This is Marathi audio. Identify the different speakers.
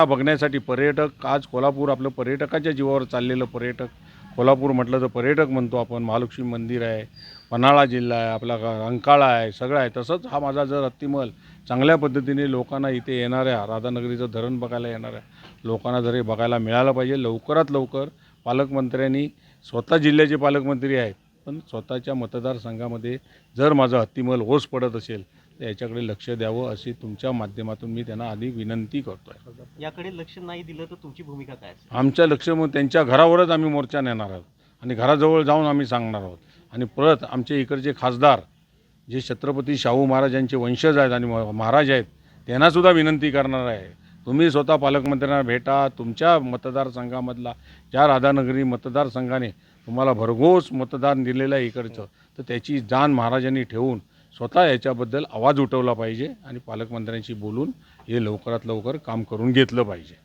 Speaker 1: बघण्यासाठी पर्यटक आज कोल्हापूर आपलं पर्यटकाच्या जीवावर चाललेलं पर्यटक कोल्हापूर म्हटलं तर पर्यटक म्हणतो आपण. महालक्ष्मी मंदिर आहे, पन्हाळा जिल्हा आहे, आपला रंकाळा आहे, सगळं आहे. तसंच हा माझा जर हत्तीमहल चांगल्या पद्धतीने लोकांना इथे येणाऱ्या राधानगरीचं धरण बघायला येणाऱ्या लोकांना जर हे बघायला मिळालं पाहिजे. लवकरात लवकर पालकमंत्र्यांनी, स्वतः जिल्ह्याचे पालकमंत्री आहेत पण स्वतःच्या मतदारसंघामध्ये जर माझं हत्तीमहल ओस पडत असेल तर याच्याकडे लक्ष द्यावं अशी तुमच्या माध्यमातून मी त्यांना आधी विनंती करतो आहे.
Speaker 2: याकडे लक्ष नाही दिलं तर तुमची भूमिका काय असेल?
Speaker 1: आमच्या लक्ष मग त्यांच्या घरावरच आम्ही मोर्चा नेणार आहोत आणि घराजवळ जाऊन आम्ही सांगणार आहोत. आणि परत आमचे इकडचे खासदार जे छत्रपती शाहू महाराजांचे वंशज आहेत आणि महाराज आहेत त्यांनासुद्धा विनंती करणार आहे, तुम्ही स्वतः पालकमंत्र्यांना भेटा. तुमच्या मतदारसंघामधला ज्या राधानगरी मतदारसंघाने तुम्हाला भरघोस मतदान दिलेलं आहे इकडचं, तर त्याची जाण महाराजांनी ठेवून स्वतः याच्याबद्दल आवाज उठवला पाहिजे आणि पालकमंत्र्यांशी बोलून हे लवकरात लवकर काम करून घेतलं पाहिजे.